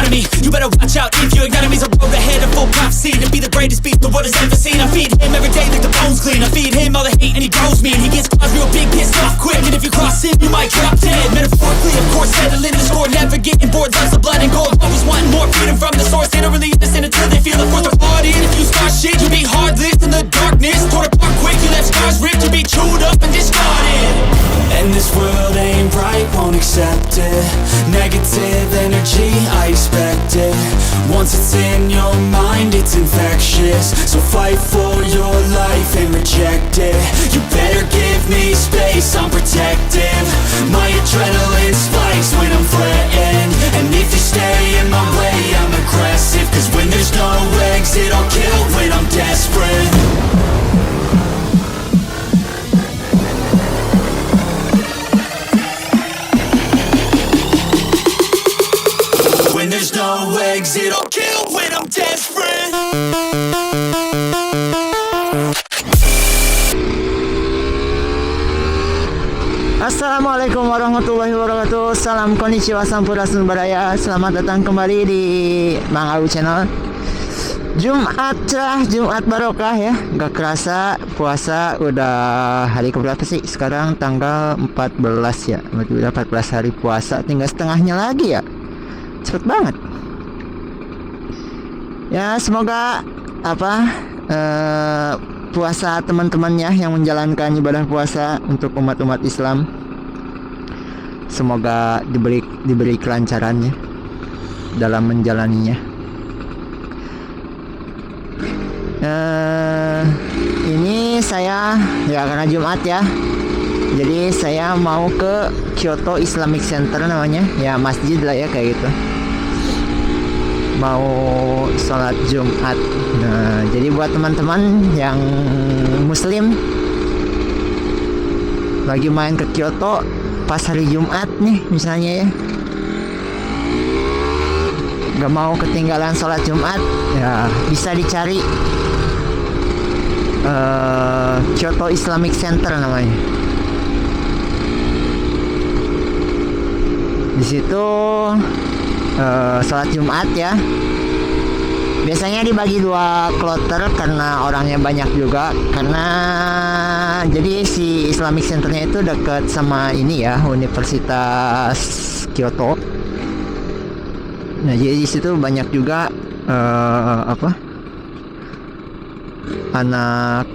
enemy. You better watch out if your enemy's a road ahead of full prophecy to be the greatest beast the world has ever seen. I feed him every day like the bones clean. I feed him all the hate and he grows me, and he gets claws real big, pissed off quick. And if you cross him, you might drop dead. Metaphorically, of course, settling the score, never getting bored. Loves of blood and gold, always wanting more freedom from the source. They don't really listen until they feel the force of blood in. If you start shit, you be heartless in the darkness. Torn apart quick, you left scars ripped. You be chewed up and discarded. And this world ain't right, won't accept it. Negative energy, I expect it. Once it's in your mind, it's infectious. So fight for your life and reject it. You better give me space, I'm protective. My adrenaline spikes when I'm threatened. And if you stay in my way, I'm aggressive. Cause when there's no exit, I'll kill when I'm desperate. When there's no exit, I'll kill when I'm desperate. Assalamualaikum warahmatullahi wabarakatuh. Salam konnichiwa, sampurasun budaya. Selamat datang kembali di Mang Au Channel. Jumat cerah, Jumat barokah ya. Gak kerasa puasa udah hari keberapa sih? Sekarang tanggal 14 ya. Berarti udah 14 hari puasa, tinggal setengahnya lagi ya. Cepet banget ya. Semoga puasa teman-temannya yang menjalankan ibadah puasa untuk umat-umat Islam, semoga diberi kelancarannya dalam menjalaninya. Ini saya ya karena Jumat ya, jadi saya mau ke Kyoto Islamic Center namanya, ya masjid lah ya kayak gitu. Mau sholat Jumat. Nah, jadi buat teman-teman yang muslim lagi main ke Kyoto pas hari Jumat nih misalnya ya, gak mau ketinggalan sholat Jumat, ya bisa dicari Kyoto Islamic Center namanya. Di situ sholat Jumat ya. Biasanya dibagi 2 kloter karena orangnya banyak juga. Karena jadi si Islamic Centernya itu dekat sama ini ya, Universitas Kyoto. Nah jadi di situ banyak juga anak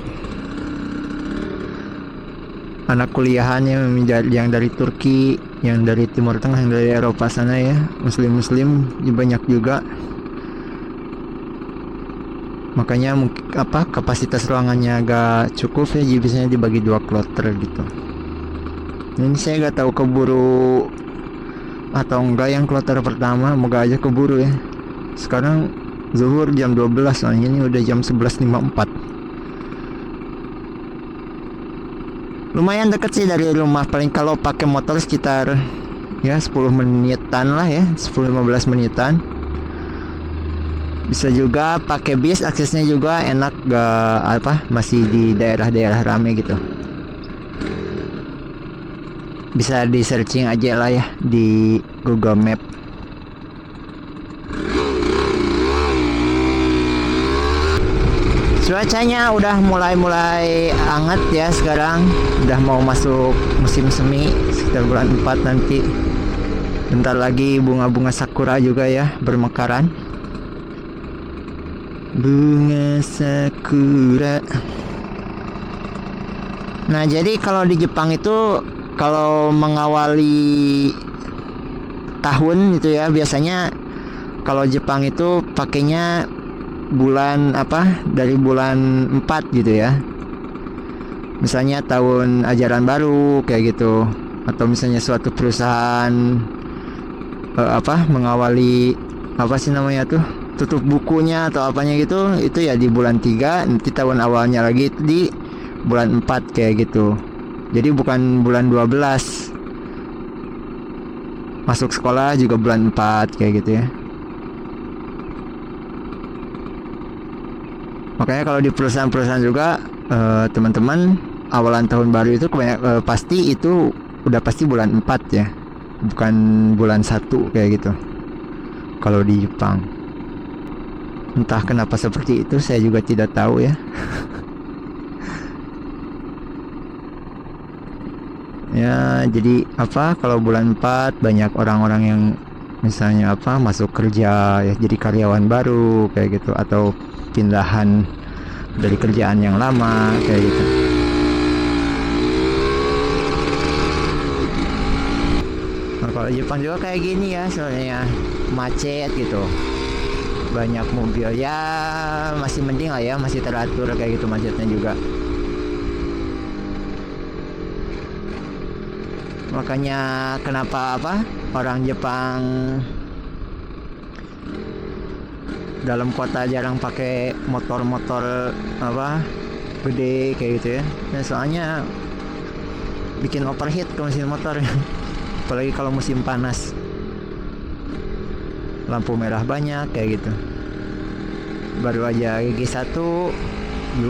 kuliahannya yang dari Turki, yang dari Timur Tengah, yang dari Eropa sana ya, muslim banyak juga. Makanya kapasitas ruangannya agak cukup ya, jadi biasanya dibagi 2 kloter gitu. Ini saya gak tahu keburu atau enggak yang kloter pertama, moga aja keburu ya. Sekarang zuhur jam 12, soalnya ini udah jam 11.54. Lumayan deket sih dari rumah, paling kalau pakai motor sekitar ya 10 menitan lah ya, 10-15 menitan. Bisa juga pakai bis, aksesnya juga enak, gak masih di daerah-daerah rame gitu. Bisa di searching aja lah ya di Google Map. Cuacanya udah mulai hangat ya sekarang. Udah mau masuk musim semi sekitar bulan 4 nanti. Bentar lagi bunga-bunga sakura juga ya bermekaran. Bunga sakura. Nah jadi kalau di Jepang itu, kalau mengawali tahun itu ya, biasanya kalau Jepang itu pakainya bulan dari bulan 4 gitu ya. Misalnya tahun ajaran baru kayak gitu, atau misalnya suatu perusahaan mengawali tutup bukunya atau apanya gitu, itu ya di bulan 3. Nanti tahun awalnya lagi di bulan 4 kayak gitu. Jadi bukan bulan 12. Masuk sekolah juga bulan 4 kayak gitu ya. Makanya kalau di perusahaan-perusahaan juga teman-teman awalan tahun baru itu pasti udah pasti bulan 4 ya, bukan bulan 1 kayak gitu. kalau di Jepang. Entah kenapa seperti itu, saya juga tidak tahu ya. Ya, jadi apa, kalau bulan 4 banyak orang-orang yang misalnya apa, masuk kerja ya, jadi karyawan baru kayak gitu, atau pindahan dari kerjaan yang lama kayak gitu. Nah, kalau Jepang juga kayak gini ya, soalnya macet gitu, banyak mobil ya, masih mending lah ya, masih teratur kayak gitu macetnya juga. Makanya kenapa apa, orang Jepang dalam kota jarang pakai motor-motor apa gede kayak gitu ya. Nah, soalnya bikin overheat ke mesin motor. Apalagi kalau musim panas, lampu merah banyak kayak gitu. Baru aja gigi 1, 2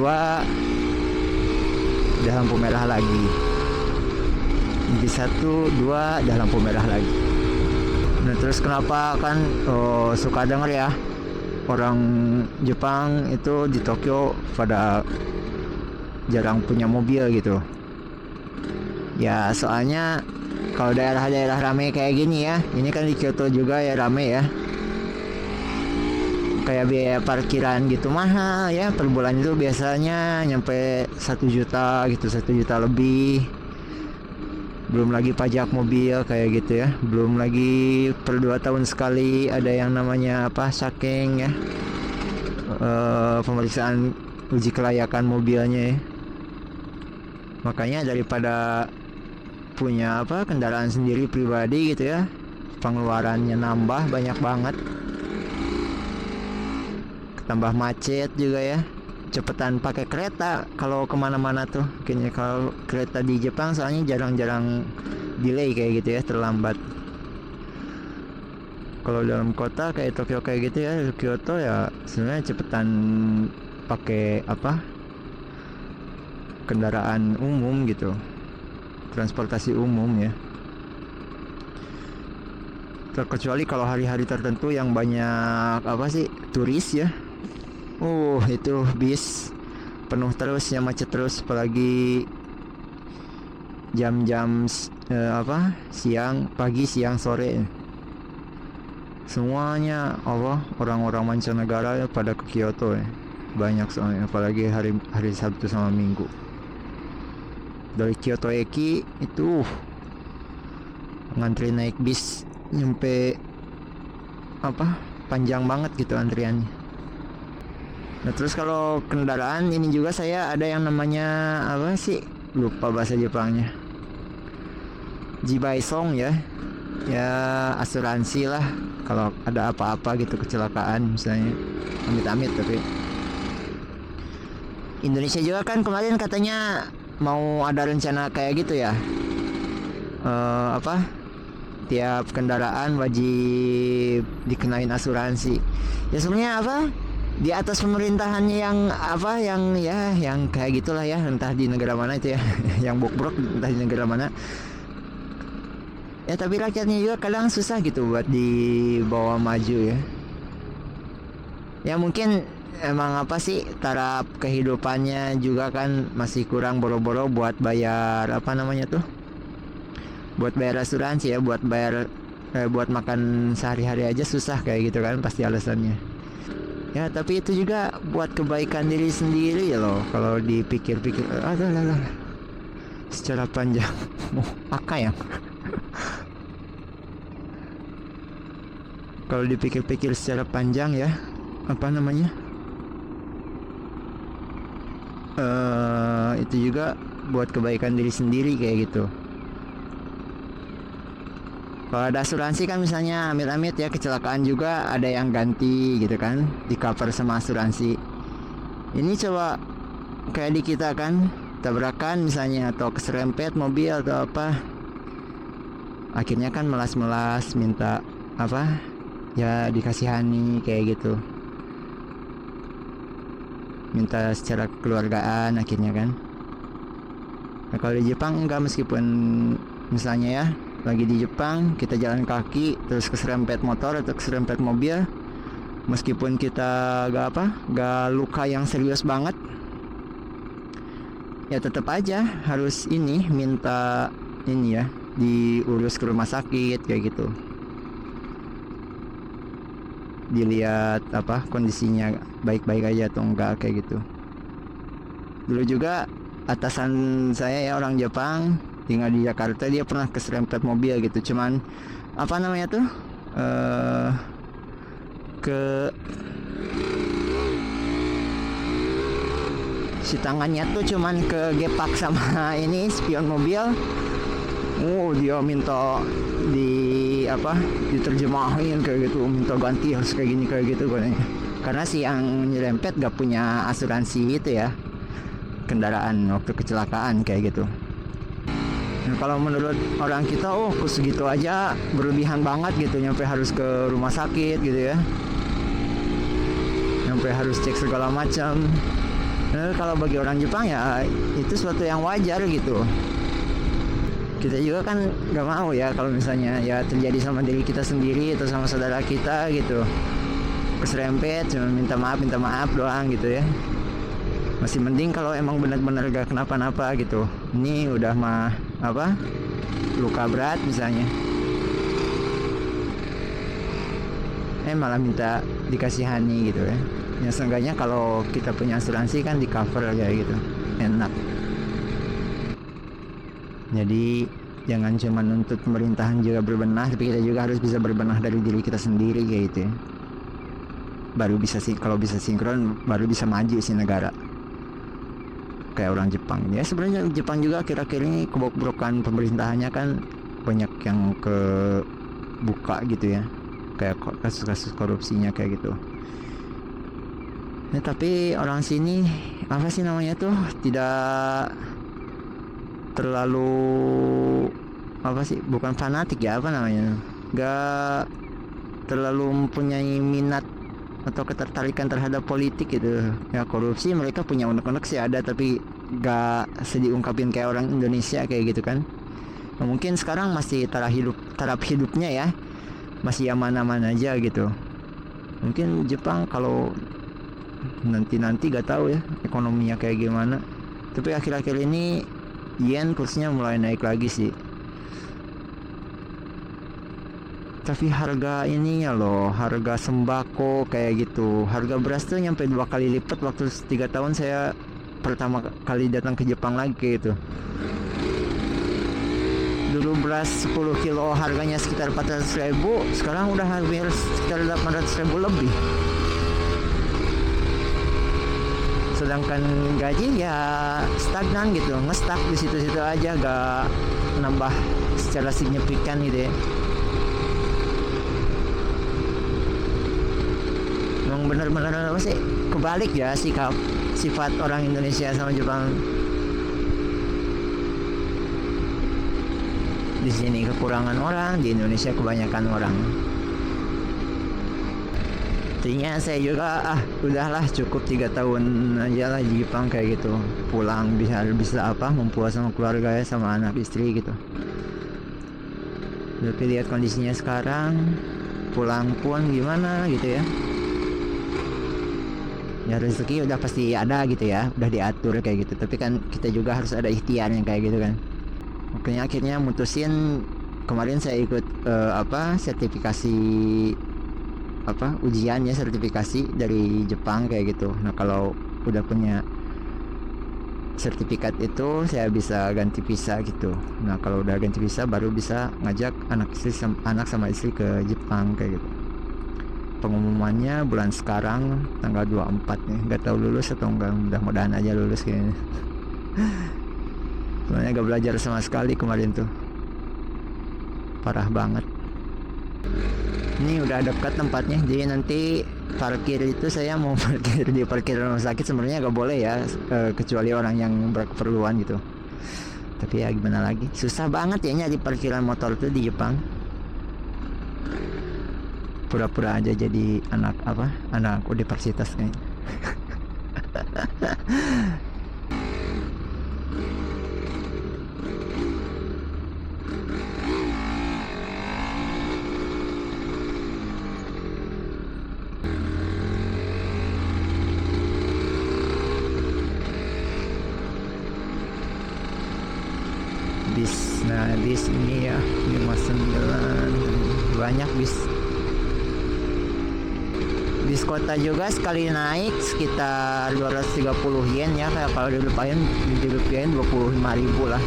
udah lampu merah lagi, gigi 1, 2 udah lampu merah lagi. Nah, terus kenapa kan suka denger ya, orang Jepang itu di Tokyo pada jarang punya mobil gitu ya. Soalnya kalau daerah-daerah rame kayak gini ya, ini kan di Kyoto juga ya rame ya, kayak biaya parkiran gitu mahal ya, per bulan itu biasanya nyampe 1 juta gitu, 1 juta lebih. Belum lagi pajak mobil kayak gitu ya, belum lagi per 2 tahun sekali ada yang namanya apa, saking ya, pemeriksaan uji kelayakan mobilnya ya. Makanya daripada punya apa, kendaraan sendiri pribadi gitu ya, pengeluarannya nambah banyak banget, tambah macet juga ya. Cepetan pakai kereta kalau kemana-mana tuh. Kayaknya kalau kereta di Jepang soalnya jarang-jarang delay kayak gitu ya, terlambat. Kalau dalam kota kayak Tokyo kayak gitu ya, Kyoto ya, sebenarnya cepetan pakai apa, kendaraan umum gitu, transportasi umum ya. Terkecuali kalau hari-hari tertentu yang banyak apa sih, turis ya. Itu bis penuh terus ya, macet terus, apalagi jam-jam apa, siang, pagi, siang, sore. Semuanya orang-orang mancanegara ya pada ke Kyoto ya. Banyak soalnya, apalagi hari Sabtu sama Minggu. Dari Kyoto Eki itu ngantri naik bis nyampe apa, panjang banget gitu antriannya. Nah, terus kalau kendaraan ini juga saya ada yang namanya apa sih, lupa bahasa Jepangnya, Jibaisong ya. Ya asuransi lah kalau ada apa-apa gitu, kecelakaan misalnya, amit-amit. Tapi Indonesia juga kan kemarin katanya mau ada rencana kayak gitu ya, apa, tiap kendaraan wajib dikenain asuransi. Ya sebenarnya apa, di atas pemerintahannya yang apa, yang ya, yang kayak gitulah ya, entah di negara mana itu ya, yang bobrok entah di negara mana ya. Tapi rakyatnya juga kadang susah gitu buat dibawa maju ya. Ya mungkin emang apa sih, taraf kehidupannya juga kan masih kurang, boro-boro buat bayar apa namanya tuh, buat bayar asuransi ya, buat bayar buat makan sehari-hari aja susah kayak gitu kan, pasti alasannya. Ya tapi itu juga buat kebaikan diri sendiri ya loh, kalau dipikir-pikir. Secara panjang apa ya, kalau dipikir-pikir secara panjang ya, apa namanya, itu juga buat kebaikan diri sendiri kayak gitu. Kalau ada asuransi kan misalnya amit-amit ya, kecelakaan juga ada yang ganti gitu kan, di cover sama asuransi. Ini coba kayak di kita kan, tabrakan misalnya atau keserempet mobil atau apa, akhirnya kan melas-melas minta apa ya, dikasihani kayak gitu, minta secara kekeluargaan akhirnya kan. Nah, kalau di Jepang enggak, meskipun misalnya ya lagi di Jepang, kita jalan kaki terus keserempet motor atau keserempet mobil, meskipun kita gak luka yang serius banget, ya tetap aja harus minta ya diurus ke rumah sakit kayak gitu, dilihat kondisinya baik-baik aja atau enggak kayak gitu. Dulu juga atasan saya ya orang Jepang tinggal di Jakarta, dia pernah keserempet mobil gitu, cuman si tangannya tuh cuman kegepak sama ini spion mobil. Dia minta diterjemahin kayak gitu, minta ganti harus kayak gini kayak gitu karena si yang nyerempet gak punya asuransi itu ya, kendaraan waktu kecelakaan kayak gitu. Nah, kalau menurut orang kita, segitu aja berlebihan banget gitu, nyampe harus ke rumah sakit gitu ya, nyampe harus cek segala macam. Nah, kalau bagi orang Jepang ya itu suatu yang wajar gitu. Kita juga kan gak mau ya kalau misalnya ya terjadi sama diri kita sendiri atau sama saudara kita gitu, keserempet cuma minta maaf doang gitu ya. Masih mending kalau emang benar-benar gak kenapa-napa gitu. Ini udah luka berat misalnya, malah minta dikasihani gitu ya. Ya seenggaknya kalau kita punya asuransi kan di cover kayak gitu, enak. Jadi jangan cuma nuntut pemerintahan juga berbenah, tapi kita juga harus bisa berbenah dari diri kita sendiri kayak gitu ya. Baru bisa kalau bisa sinkron, baru bisa maju sih negara. Kayak orang Jepang ya, sebenarnya Jepang juga akhir-akhir ini kebobrokan pemerintahannya kan banyak yang kebuka gitu ya, kayak kasus-kasus korupsinya kayak gitu. Tapi orang sini tidak terlalu bukan fanatik ya, gak terlalu mempunyai minat atau ketertarikan terhadap politik gitu ya. Korupsi mereka punya unek-unek sih ada, tapi gak diungkapin kayak orang Indonesia kayak gitu kan. Nah, mungkin sekarang masih taraf hidupnya ya masih aman-aman aja gitu. Mungkin Jepang kalau nanti gak tahu ya ekonominya kayak gimana, tapi akhir-akhir ini yen kursnya mulai naik lagi sih. Tapi harga harga sembako kayak gitu, harga beras tuh nyampe 2 kali lipat waktu 3 tahun saya pertama kali datang ke Jepang lagi gitu. Dulu beras 10 kilo harganya sekitar 400.000, sekarang udah hampir sekitar 800.000 lebih. Sedangkan gaji ya stagnan gitu, ngestak di situ-situ aja, gak nambah secara signifikan gitu ya. Emang bener-bener kebalik ya sifat orang Indonesia sama Jepang. Di sini kekurangan orang, di Indonesia kebanyakan orang. Artinya saya juga udahlah cukup 3 tahun aja lah di Jepang kayak gitu, pulang bisa mempuas sama keluarga ya, sama anak istri gitu. Tapi lihat kondisinya sekarang, pulang pun gimana gitu ya. Ya rezeki udah pasti ada gitu ya, udah diatur kayak gitu, tapi kan kita juga harus ada ikhtiarnya kayak gitu kan. Makanya akhirnya mutusin kemarin saya ikut sertifikasi ujiannya, sertifikasi dari Jepang kayak gitu. Nah kalau udah punya sertifikat itu saya bisa ganti visa gitu. Nah kalau udah ganti visa baru bisa ngajak anak sama istri ke Jepang kayak gitu. Pengumumannya bulan sekarang tanggal 24 nih, nggak tahu lulus atau enggak, mudah-mudahan aja lulus kayaknya. Soalnya gak belajar sama sekali kemarin tuh, parah banget. Ini udah dekat tempatnya, jadi nanti parkir itu saya mau parkir di parkiran rumah sakit. Sebenarnya gak boleh ya, kecuali orang yang berkeperluan gitu. Tapi ya gimana lagi, susah banget ya nyari parkiran motor tuh di Jepang. Pura-pura aja jadi anak universitas kayaknya. Nah bis ini ya 59 banyak bis kota juga sekali naik sekitar 230 yen ya, kayak kalau dilupain 25.000 lah.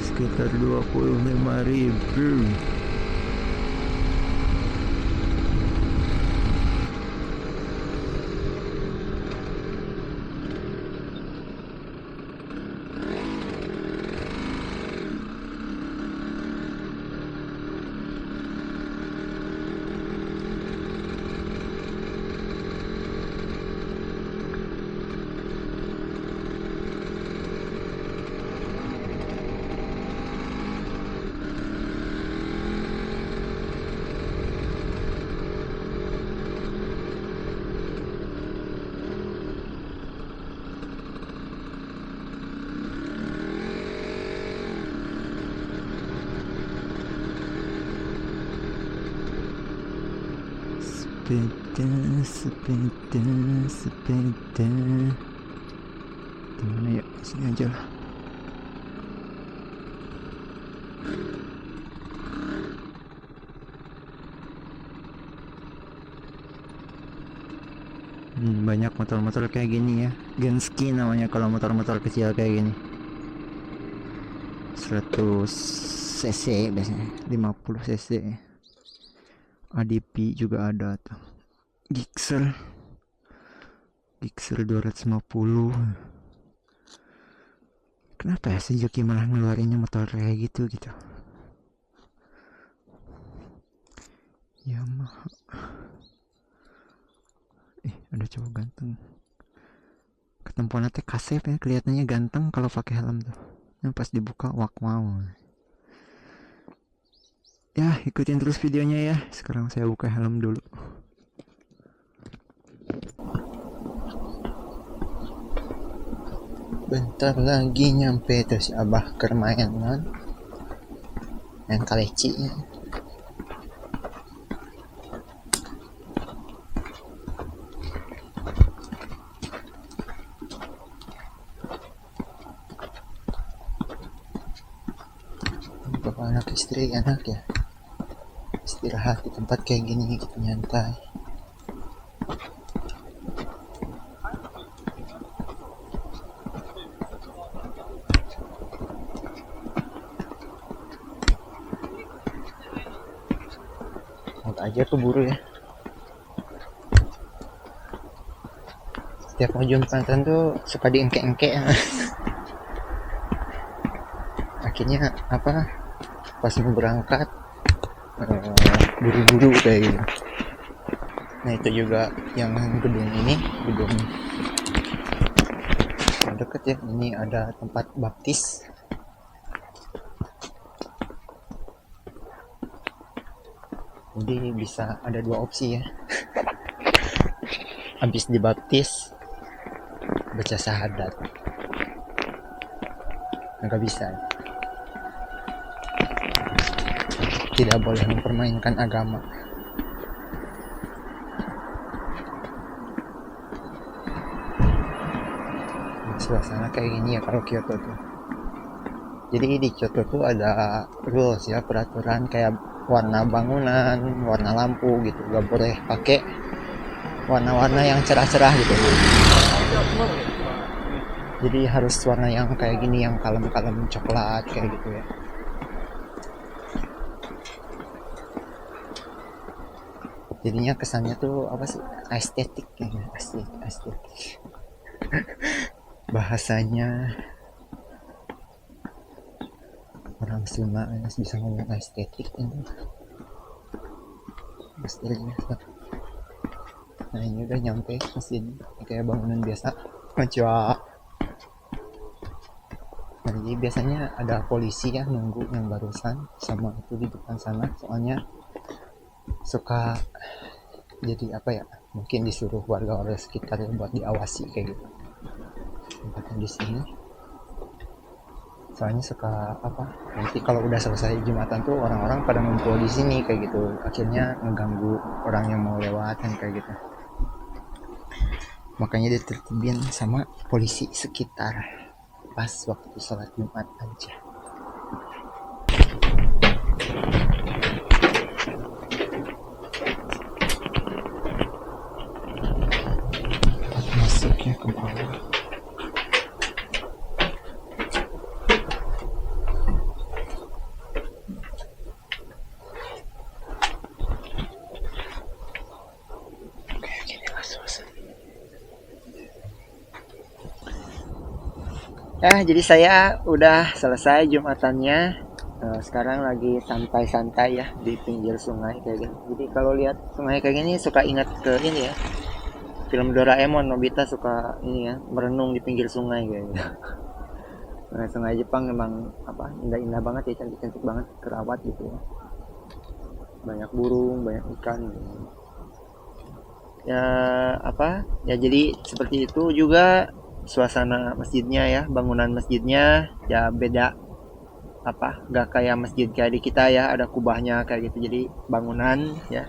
Sekitar 25.000. Sepeda dimana ya, sini aja lah. Banyak motor-motor kayak gini ya, Genski namanya kalau motor-motor kecil kayak gini. 100 cc biasanya, 50 cc. ADP juga ada tuh, Gixxer 250. Kenapa ya si Joki malah ngeluarinnya motor kayak gitu Yamaha. Ada cowok ganteng ketempuan teh kasep ya, kelihatannya ganteng kalau pakai helm tuh. Yang pas dibuka wak wow. Ya, ikutin terus videonya ya. Sekarang saya buka helm dulu. Bentar lagi nyampe terus abah kermainan yang kaleci ya. Bapak anak istri enak ya, istirahat di tempat kayak gini gitu, nyantai. Moga aja keburu ya. Setiap mau Jumatan tuh suka diengke-engke. Akhirnya pas mau berangkat buru-buru kayak gitu. Nah itu juga yang gedung deket ya, ini ada tempat baptis. Jadi bisa ada dua opsi ya. Habis dibaptis baca syahadat, nggak bisa, tidak boleh mempermainkan agama. Suasana kayak gini ya kalau Kyoto tuh. Jadi di Kyoto tuh ada rules ya, peraturan kayak warna bangunan, warna lampu gitu, gak boleh pakai warna-warna yang cerah-cerah gitu. Jadi harus warna yang kayak gini, yang kalem-kalem coklat kayak gitu ya. Jadinya kesannya tuh apa sih, estetik ya, estetik. Bahasanya orang Sunda bisa ngomong estetik ini. Nah ini udah nyampe mesin kayak bangunan biasa. Konnichiwa. Nah, jadi biasanya ada polisi ya nunggu yang barusan sama itu di depan sana, soalnya suka jadi apa ya, mungkin disuruh warga-warga sekitar buat diawasi kayak gitu tempatnya di sini. Soalnya suka apa, nanti kalau udah selesai Jumatan tuh orang-orang pada ngumpul di sini kayak gitu, akhirnya ngeganggu orang yang mau lewat kan kayak gitu. Makanya ditertibin sama polisi sekitar pas waktu sholat Jumat aja. Masuknya ke bawah. Jadi saya udah selesai Jumatannya. Sekarang lagi santai-santai ya di pinggir sungai kayak gini. Jadi kalau lihat sungai kayak gini suka ingat ke ini ya. Film Doraemon, Nobita suka ini ya, merenung di pinggir sungai kayak gitu. Nah, sungai Jepang memang apa, indah-indah banget ya, cantik-cantik banget, kerawat gitu ya. Banyak burung, banyak ikan gitu. Ya apa? Ya jadi seperti itu juga suasana masjidnya ya, bangunan masjidnya ya beda, apa, gak kayak masjid kayak di kita ya, ada kubahnya kayak gitu. Jadi bangunan ya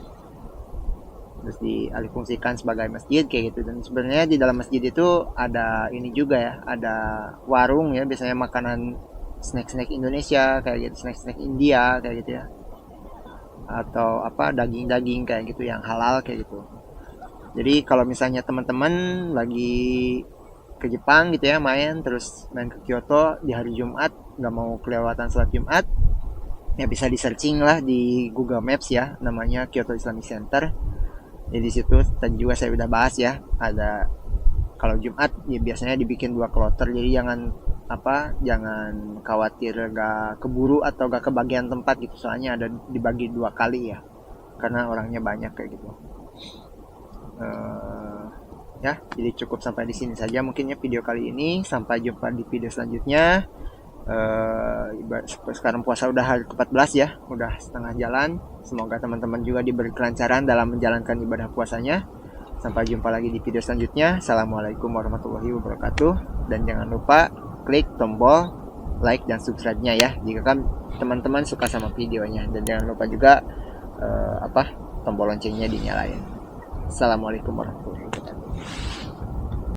terus dialihfungsikan sebagai masjid kayak gitu. Dan sebenarnya di dalam masjid itu ada ini juga ya, ada warung ya, biasanya makanan snack-snack Indonesia kayak gitu, snack-snack India kayak gitu ya, atau apa, daging-daging kayak gitu yang halal kayak gitu. Jadi kalau misalnya teman-teman lagi ke Jepang gitu ya, main ke Kyoto di hari Jumat, nggak mau kelewatan sholat Jumat, ya bisa di searching lah di Google Maps ya, namanya Kyoto Islamic Center. Jadi situ tadi juga saya udah bahas ya, ada kalau Jumat ya biasanya dibikin 2 kloter, jadi jangan khawatir gak keburu atau gak kebagian tempat gitu, soalnya ada dibagi 2 kali ya, karena orangnya banyak kayak gitu. Ya, jadi cukup sampai di sini saja mungkin ya video kali ini. Sampai jumpa di video selanjutnya. Sekarang puasa udah hari ke-14 ya, udah setengah jalan. Semoga teman-teman juga diberi kelancaran dalam menjalankan ibadah puasanya. Sampai jumpa lagi di video selanjutnya. Assalamualaikum warahmatullahi wabarakatuh. Dan jangan lupa klik tombol like dan subscribe-nya ya, jika kan teman-teman suka sama videonya. Dan jangan lupa juga tombol loncengnya dinyalain. Assalamualaikum warahmatullahi wabarakatuh.